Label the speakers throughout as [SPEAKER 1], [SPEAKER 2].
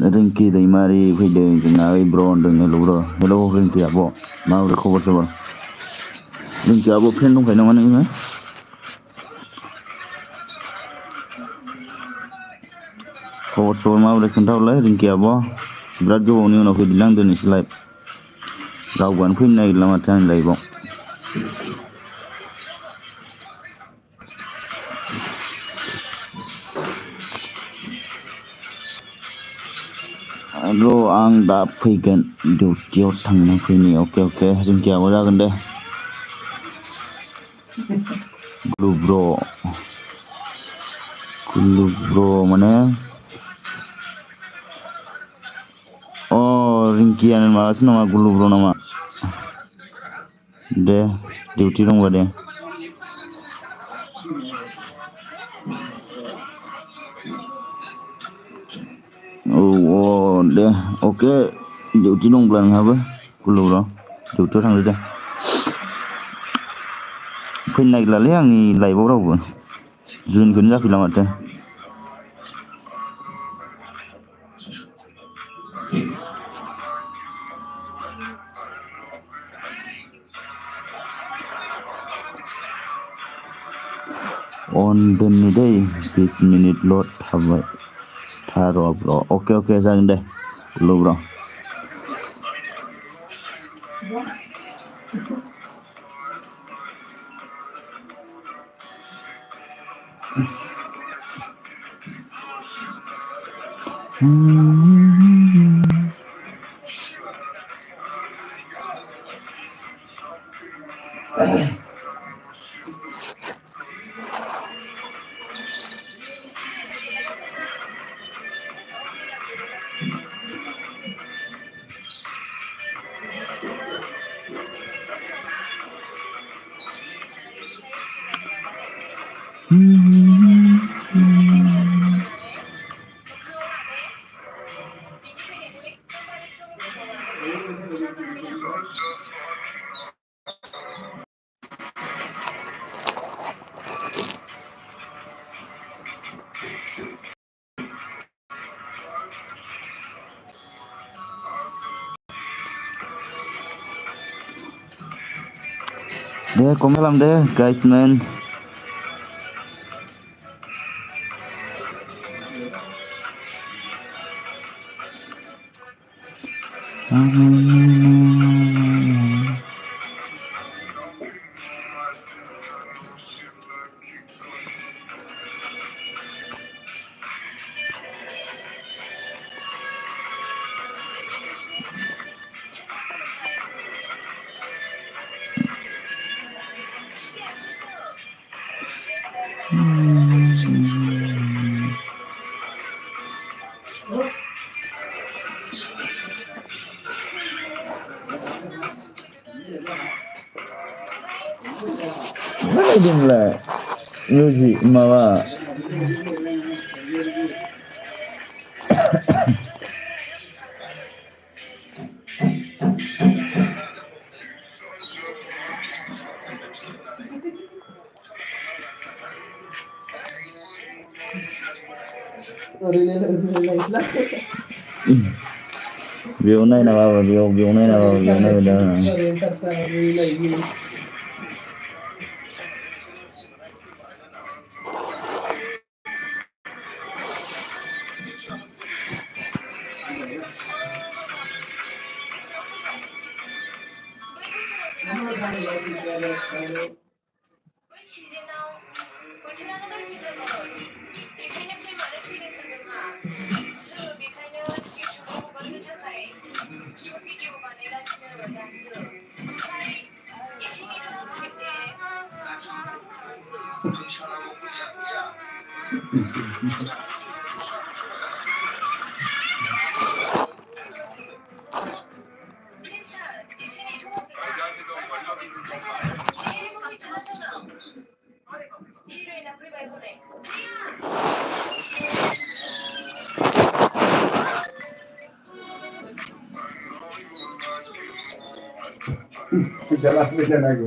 [SPEAKER 1] Ringki dari mari video kenal bro dengan lo bro. Hello Ringki abo, mau recover coba. Ringki abo friend dong kayak mana ini? Cover coba mau recover lah Ringki abo. Berat jo ni orang aku bilang dan istilah. Rawan pun naik lama time lagi bang. Bro, ang dah faikan duty thang nang fai ni. Okay, Ringki abo jagan deh. Gulu bro mana? Oh, Ringki ane mas nama gulu bro nama. Deh, duty dong gak deh. Oh, deh, okay. Duty dong bulan apa? Gulu bro, duty thang deh. Pin naik lali yang ni live orang pun. Jun kunjak film ada. On the day, this minute load have tharo bro. Okay, sang deh, lo bro. deh komen malam deh guys man. Idimlah music malah Bionai na baba, bionai na baba, bionai udah.
[SPEAKER 2] Jelas beda aku.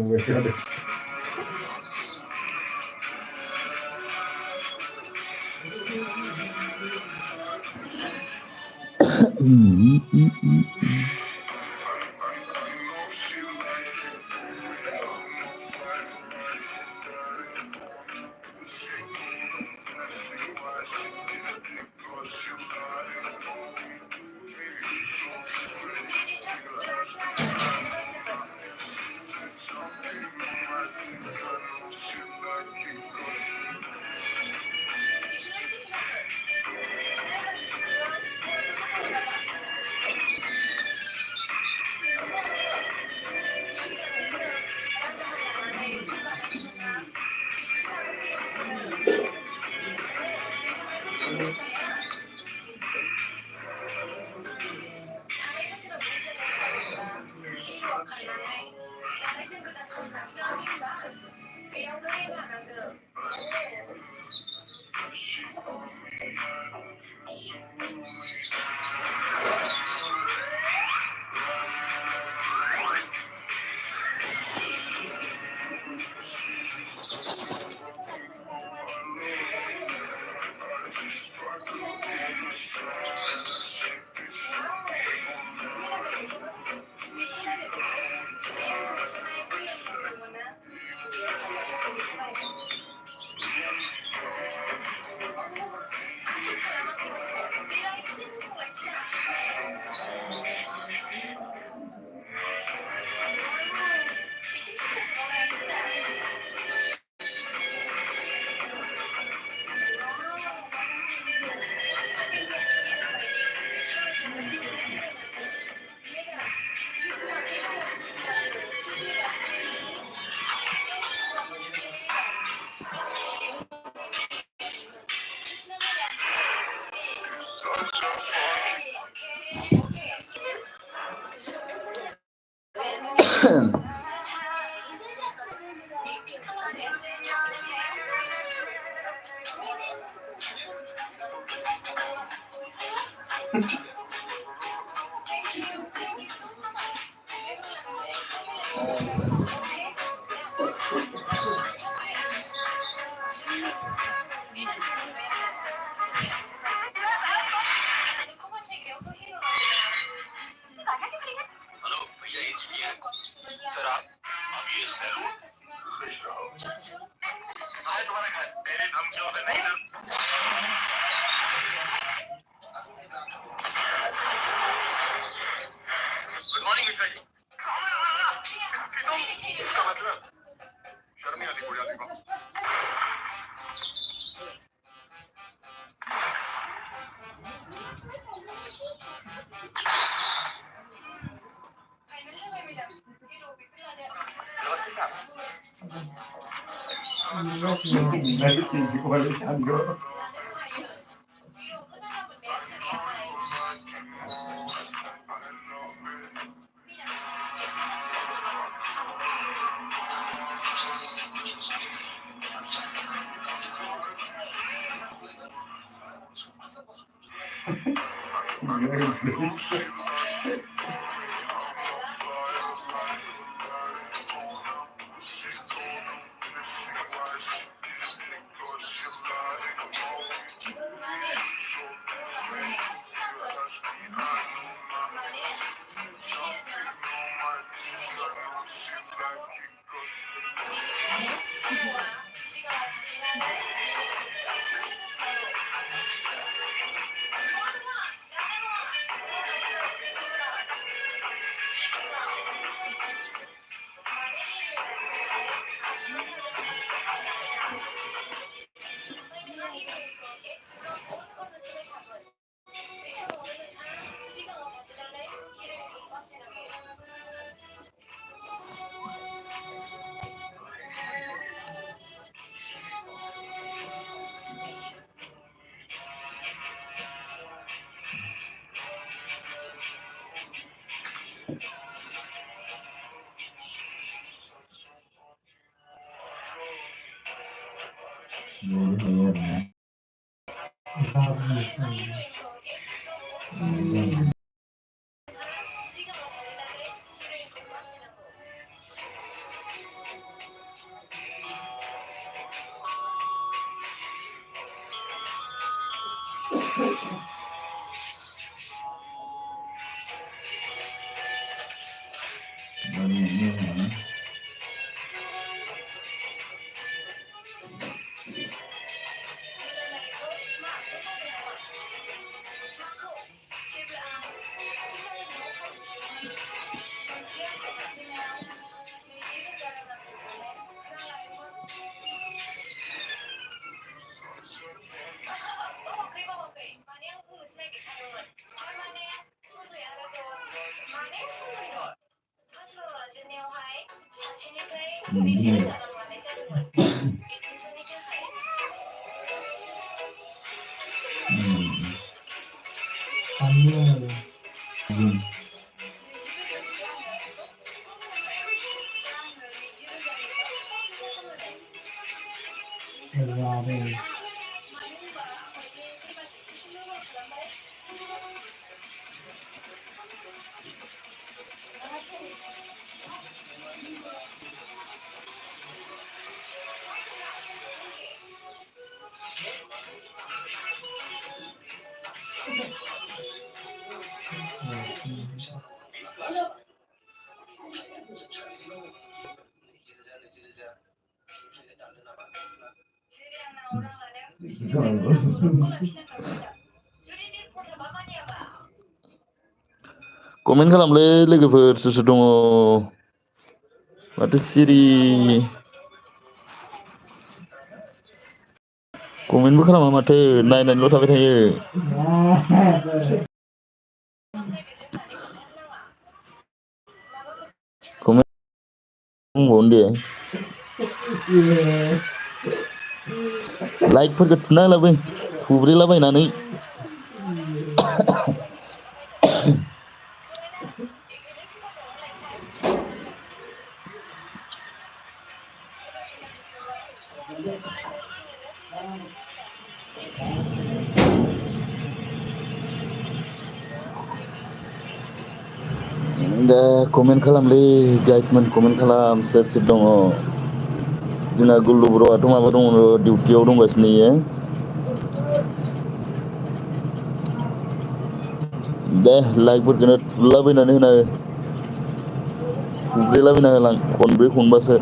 [SPEAKER 2] Dari tinggi kuali Cando.
[SPEAKER 1] Komen खालामलै लोगोफोर सोर सोर दङ माथो सिरि कमेन्टबो खालामा माथो नायनानैल' थाबाय थायो कमेन्ट बुंबावनो दे लाइकफोरखौ थुना होलाबै थुब्रेलाबायनानै दा कमेन्ट खालामलै गाइसमोन कमेन्ट खालाम सोर सोर दङ जोंना गुल्लु ब्र'आथ' माबा दङ डिउटियाव दंगासिनो इयो दे लाइकफोरखौनो थुलाबायनानै होना हो थुब्रेलाबायना होलां खनब्रै खनबासो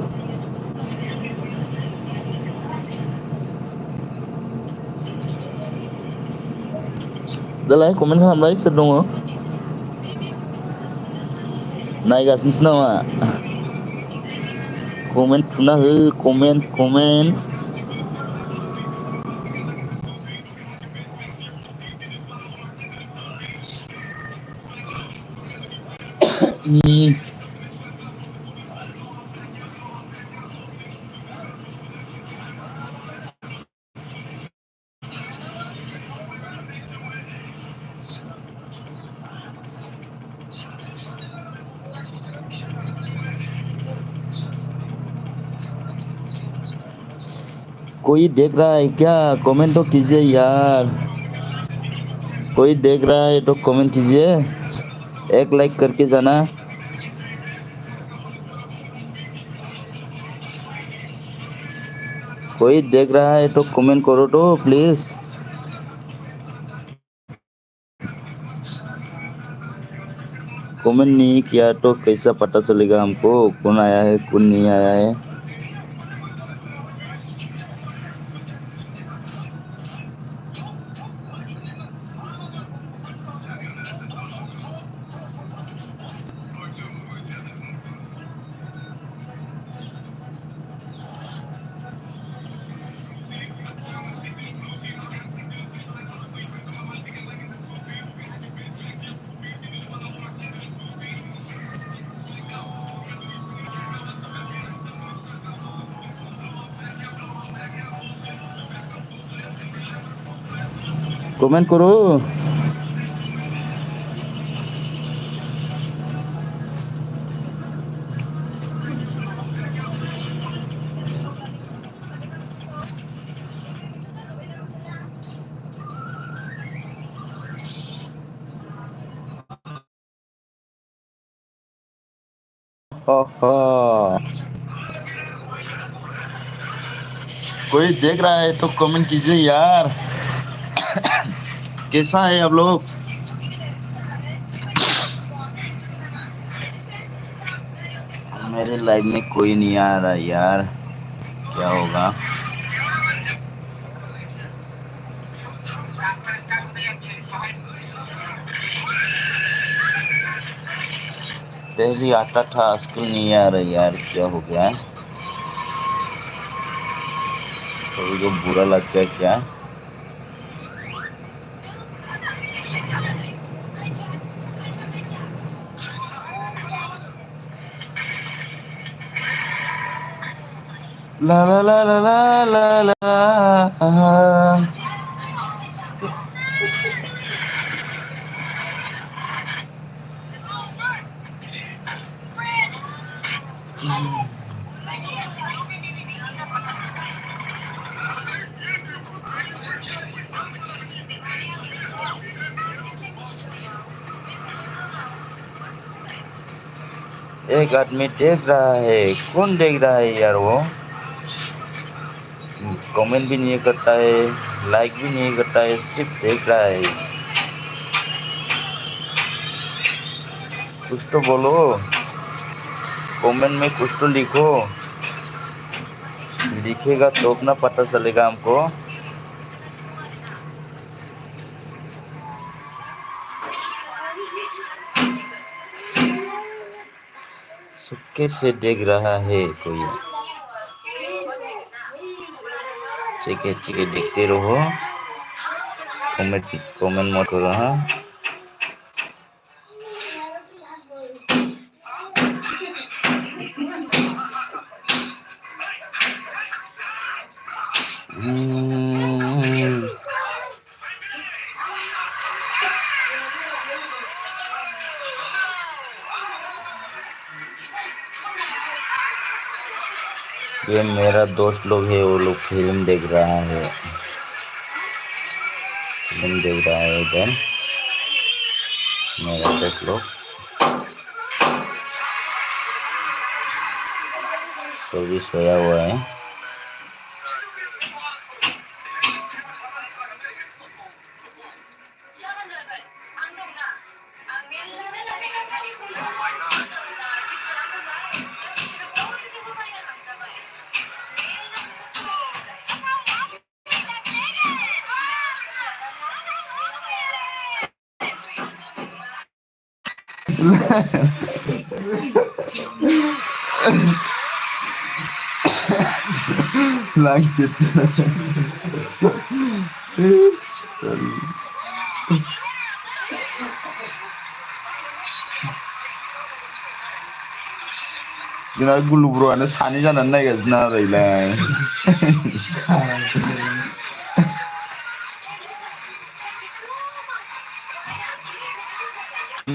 [SPEAKER 1] दालाय कमेन्ट खालामलाय सोर दङ नायगासिनोसो नामा कमेन्ट थुना हो कमेन्ट कोई देख रहा है क्या? कमेंट तो कीजिए यार। कोई देख रहा है तो कमेंट कीजिए, एक लाइक करके जाना। कोई देख रहा है तो कमेंट करो तो प्लीज। कमेंट नहीं किया तो कैसा पता चलेगा हमको कौन आया है कौन नहीं आया है। कमेंट करो। कोई देख रहा है तो कमेंट कीजिए यार। कैसा है आप लोग? मेरे लाइव में कोई नहीं आ रहा यार, क्या होगा? पहले आता था आजकल नहीं आ रहा यार, क्या हो गया? सभी को बुरा लग गया क्या? ला ला ला ला ला ला ला। एक आदमी देख रहा है, कौन देख रहा है यार? वो कमेंट भी नहीं करता है, लाइक भी नहीं करता है, सिर्फ देख रहा है। कुछ तो बोलो, कमेंट में कुछ तो लिखो। लिखेगा तो अपना पता चलेगा हमको। सुक्के से देख रहा है कोई। ठीक है देखते रहो, कमेंट मत करो। हाँ, ये मेरा दोस्त लोग है, वो लोग फिल्म देख रहा है, फिल्म देख रहा है इधर मेरा दोस्त लोग। सभी सोया हुआ है। like it. जोंना गुलुब्रुआनो सानै जानानै नायगासिनो आरैलाय।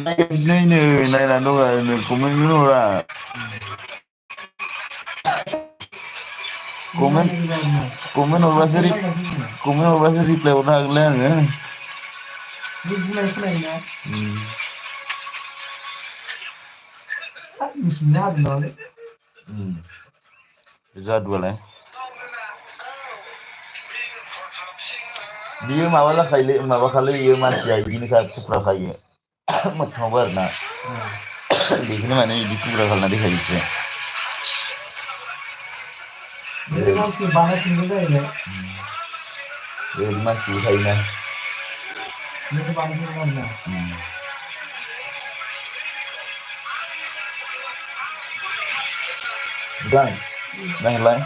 [SPEAKER 1] नायगासिनो नायनानै दं, कमेन्टखौनो हरा। komen komen hurbaसो reply हरनो हागोनलै आङो
[SPEAKER 2] Ini bulan ya. Mesinnya ada loh.
[SPEAKER 1] जादुआलाय बियो माबा जाखायोलै माबाखालै इयो मानसिया इदिनोखा थुख्राखायो मोगथाङावबो आरोना बेखौनो माने इदि थुख्रा खालामना देखायो बिसोरो
[SPEAKER 2] Jadi masih banyak tinggal जाहैबाय
[SPEAKER 1] बेबायदि मानसिबो थायोना
[SPEAKER 2] Ini banyak tinggal ना
[SPEAKER 1] Bang, नायलाय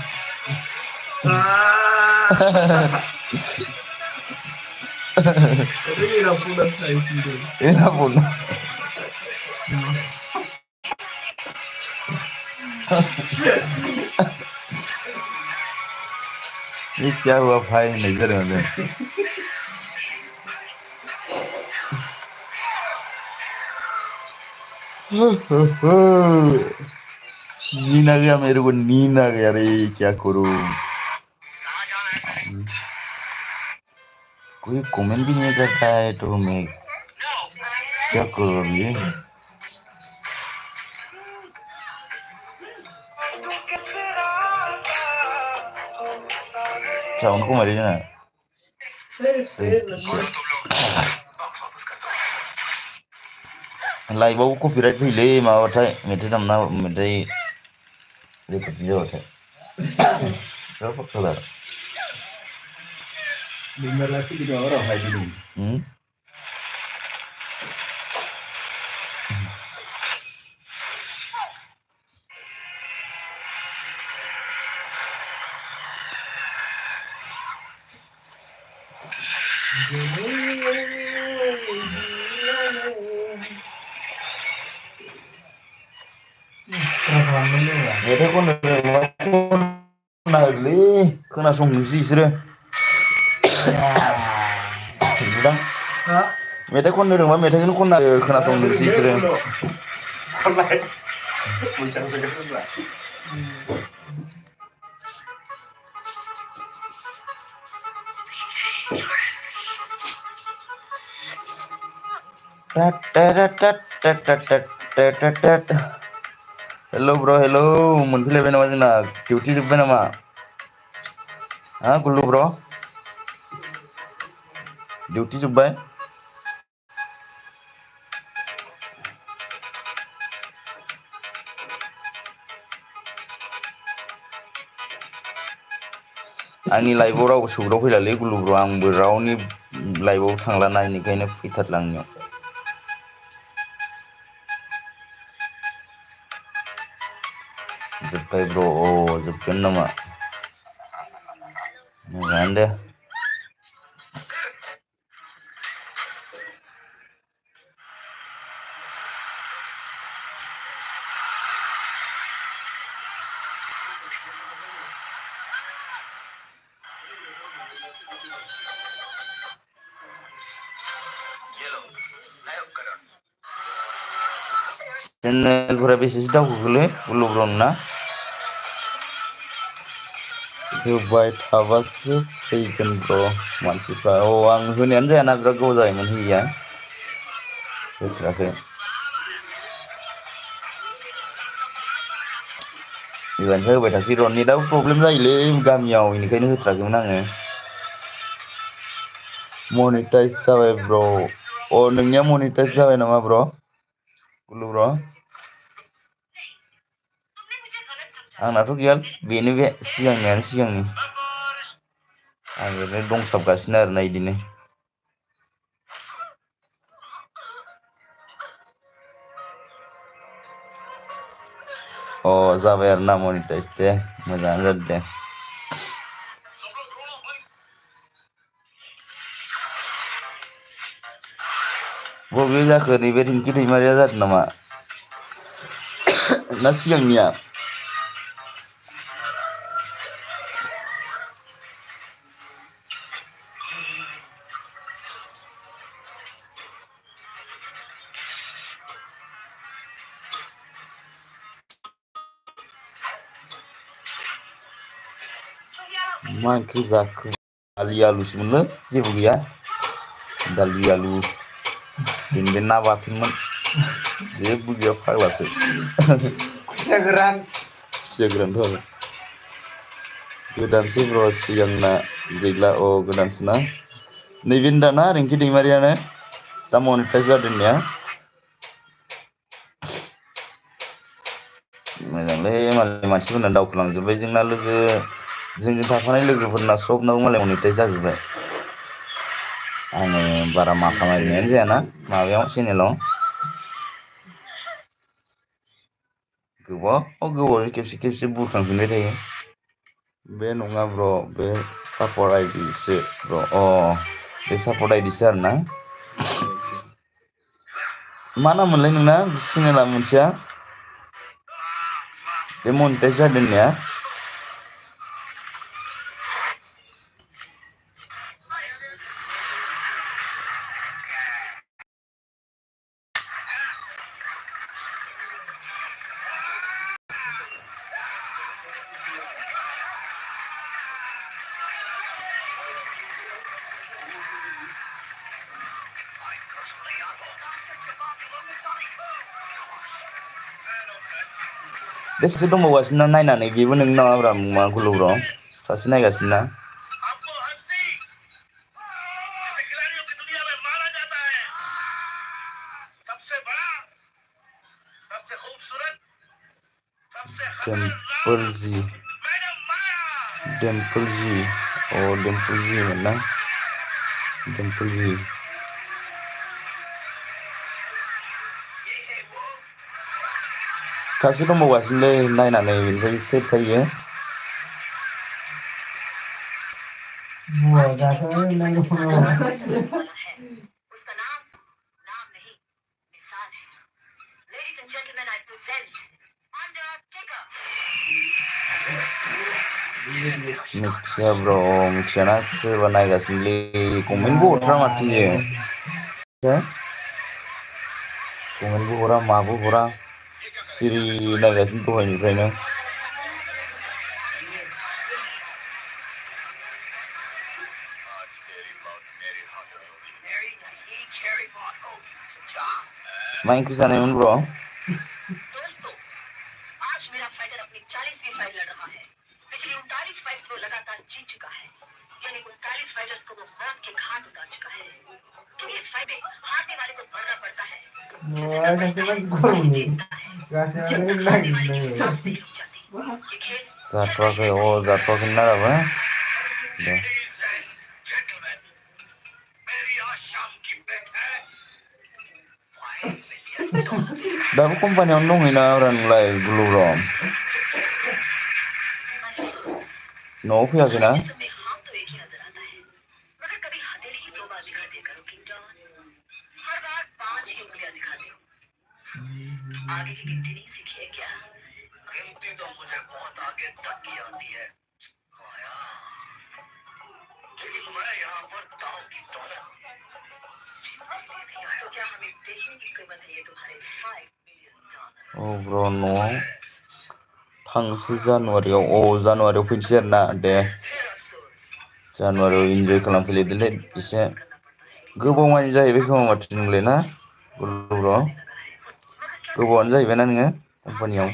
[SPEAKER 2] Tapi ini rapulan saya itu.
[SPEAKER 1] Era बोलना ये क्या हुआ भाई नजर में नींद आ गया मेरे को नींद आ गया रे क्या करूं कोई कमेंट भी नहीं करता है तो मैं क्या करूं अब ये Sao nó không phải đi nè lại bố copyright thì lấy mà thấy mình thấy làm nào mình thấy để cái video thế rất phức tạp
[SPEAKER 2] Dengar lagi juga orang kayak gini.
[SPEAKER 1] मेथाइखौ नागिरलै खोनासंनोसै बिसोरो नुदां मेथाइ खननो रोंबा मेथाइखौनो खनना खोनासंनोसै बिसोरो hello bro hello मोनफैलायबाय नामा जोंना duty जोब्बाय नामा हा गुल्लु ब्रो डिउटि जोब्बाय आंनि लाइभआव रावबो सौग्राव फैलालै गुल्लु ब्रो आंबो रावनि लाइभआव थांलाना इनिखायनो फैथारला आंनियाव जोब्बाय ब्र जोबगोन नामा मोजाङानो दे चेनेलफोरा बेसेसो दावखोखोलै गुल्लु ब्र नोंना होबाय थाबासो फैगोन ब्र मानसिफ्रा आं होनायानो जायाना बिराद गोबाव जाबायमोन होयैया होथाराखै एबारनिफ्राय होबाय थासै र नेटआबो प्रब्लेम जायोलै गामियाव बेनिखायनो होथाराखैमोन आङो मनिटाइज जाबाय ब्र नोंनिया मनिटाइज जाबाय नामा ब्र गुल्लु ब्र आंनाथ' गैया बेनो बे सिगांनियानो सिगांनि आं ओरैनो दंसाबगासिनो आरोना इदिनो जाबाय आरोना मनिटाइज दे मोजाङानो जादों दे बबे जाखो नैबे रिंकि दैमारिया जादों नामा ना सिगांनिया मा ओंख्रि जाखो दालि आलुसोमोनलै जेबो गैया दालि आलु बेनिफ्राय ना बाथोनमोन जेबो गैया फाग्लासो
[SPEAKER 2] खुसिया गोरान
[SPEAKER 1] खुसिया गोरानथ' आरो गोदानसो ब्र सिगांना गैला अ गोदानसो ना नैबेनो दाना रिंकि दैमारियानो दा मनिटाइज जादों होननाया मोजांलै मालाय मानसिफोरना दावखोलांजोब्बाय जोंना जोंजों थाफानाय लोगोफोरना सबनाबो मालाय मनिटाइज जाजोब्बाय आङो बारा माथा मारिनायानो जायाना माबायाव चेनेलाव गोबावजों खेबसे बुरखांफिनबाय थायो बे नङा ब्र बे सापर्ट आइडिसो ब्र बे सापर्ट आइडिसो आरोना मा नाम मोनलाय नोंना चेनेला मोनसेया बे मनिटाइज जादों होननाया बे सासे दंबावगासिनो ना नायनानै बेबो नोंनि नामाब्रा मा गुलुब्र सासे नायगासिनो ना डिम्पल जी मोन ना डिम्पल जी सासे दंबावगासिनोलै नायनानै बेनिफ्राय सोर थायो मिथिया ब्र मिथियाना सोरबा नायगासिनोलै कमेन्टबो हरथ्रा माथो इयो कमेन्टबो हरा माबो हरा सिरि नायगासिनो दहायनिफ्रायनो मा ओंख्रि जानायमोन ब्र जाथ'वाखै जाथ'वाखैना दाबो दे दाबो कम्पानियावनो दंहैना नोंलाय गुलुब्र न'आव फैयाखैना ब्र न'आव थांसै जानुवारियाव फैनोसै आरोना दे जानुवारियाव इन्जय खालामफैलायदोलै एसे गोबाव मानि जाहैबाय खोमा माथो नोंलाय ना गुलुब्र गोबावानो जाहैबायना नोङो कम्पानियाव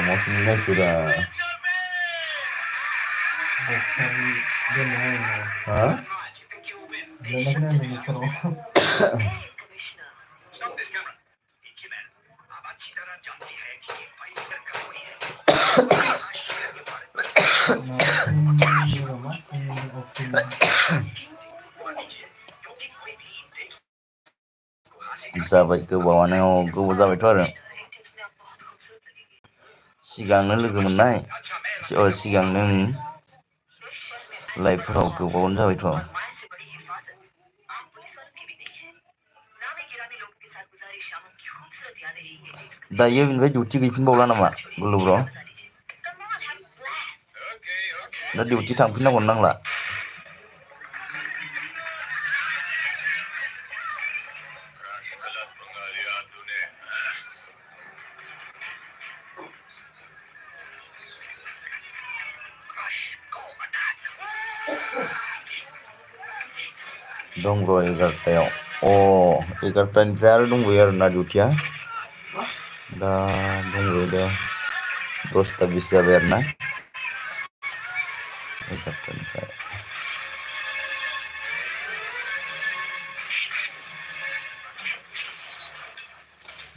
[SPEAKER 1] माथो नायखोरा जाबाय गोबाव जाबायथ' आरो सिगांनो लोगो मोननाय सिगांनो लाइफफोराव गोबावानो जाबायथ' दायो बेनिफ्राय डिउटि गैफिनबावला नामा गुलुब्र दा डिउटि थांफिननांगौ नांला dong bro 11टायाव अ 11टानिफ्राय आरो दंबायो आरोना डिउटिया दा दंबायो दे 10ता 20 जाबाय आरोना 11टानिफ्राय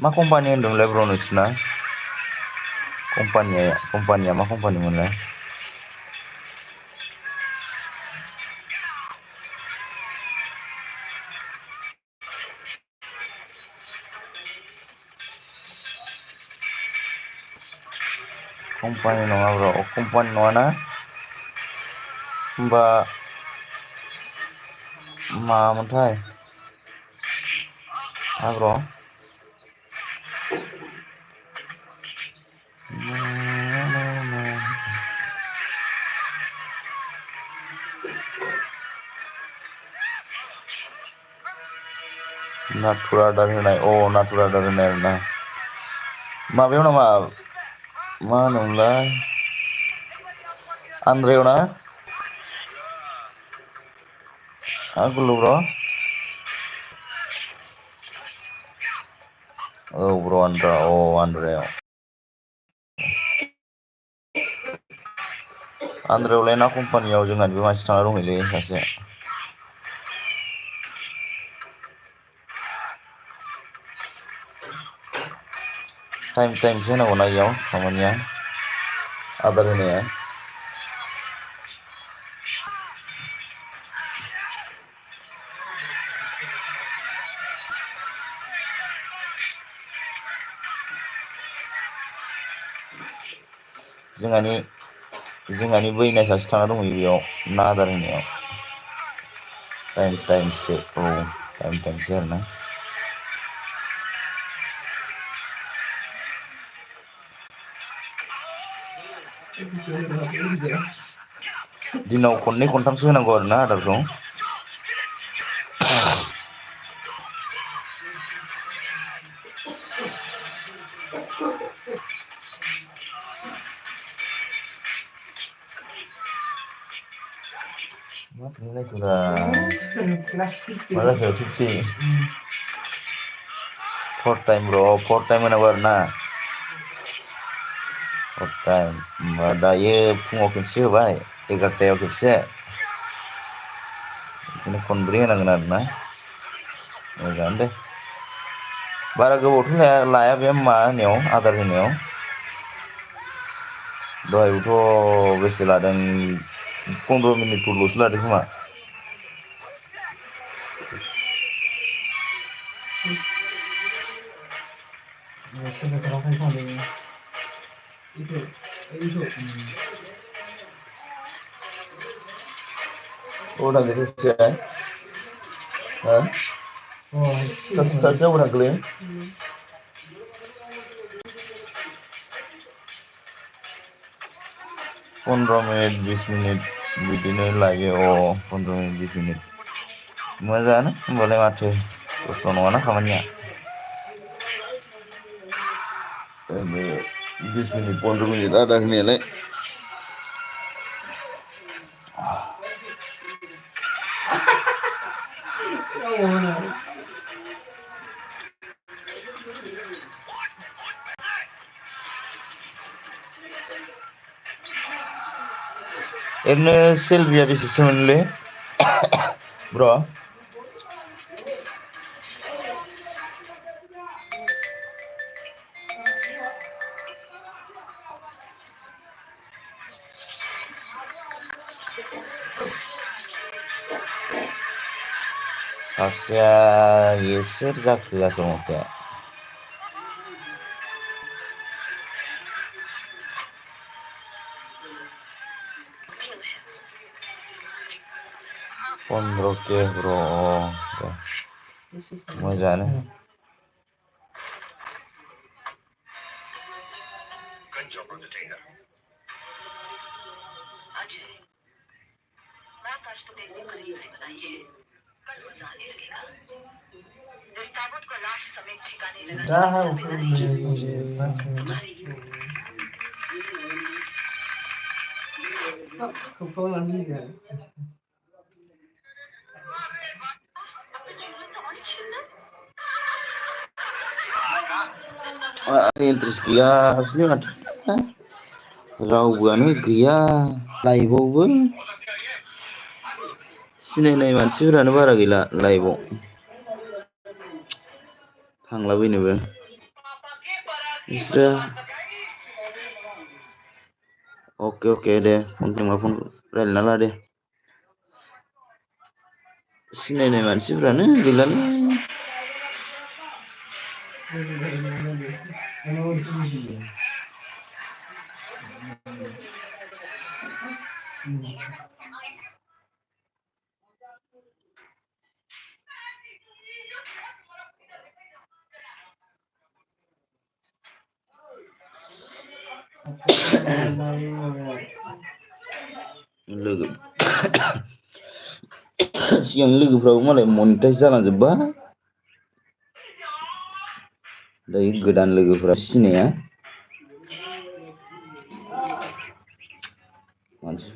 [SPEAKER 1] मा कम्पानि होनदोंमोनलाय ब्र नोंसिना कम्पानिया मा कम्पानिमोनलाय कम्पानि नङा ब्र कम्पानि नङाना होमबा मामोनथाय ब्र नाथुर आदार होनाय नाथुर आदार होनाय आरोना माबायाव नामा मा होनोमोनलाय आन्द्रायाव ना आगोल ब्र ब्र आन्द्रायाव आन्द्रायावलाय ना कम्पानियाव जोंहानिबो मानसि थांना दंहैलै सासे टाइमसो होनांगौना इयाव खामानिया आदार होनाया जोंहानि बैनाय सासे थांना दंहैयो बेयाव ना आदार होनायाव टाइमसो टाइमसो आरोना दिनाव खननै खनथामसो होनांगौ आरोना आदारखौ मा जाखो 50 4 टाइम होनांगौ आरोना 4 टाइम होमबा दायो फुङाव खेबसे होबाय 11टायाव खेबसे बिदिनो खनब्रै होनांगोन आरोना मोजाङानो दे बारा गोबावथ' लाया बे मा होनायाव आदार होनायाव दहायबोथ' बेसे लादों 15 मिनिटफोरल'सो लादों खोमा सासेयाव थांखोलै 15 मिनिट 20 मिनिट बिदिनो लायो 15 मिनिट 20 मिनिट मोजाङानो होमबालाय माथो खस्थ' नङाना खामानिया 20 मिनिट 15 मिनिट आदार होनायालाय ओरैनो सेलरिया बेसेसो मोनोलै ब्र सासेया सोर जाखो आसलमथे 15K ब्र मोजाङानो Interest gaya asli mat. Rawaनो गैया लाइभआवबो सिनायनाय मानसिफोरानो बारा गैला लाइभआव थांलाबायनोबो बिसोरो ओके दे फन रायलायना ला दे सिनायनाय मानसिफोरानो गैलालै लोगो सिगां लोगोफ्राबो मालाय मनिटाइज जालांजोब्बाय दायो गोदान लोगोफ्रा सिनाया मानसि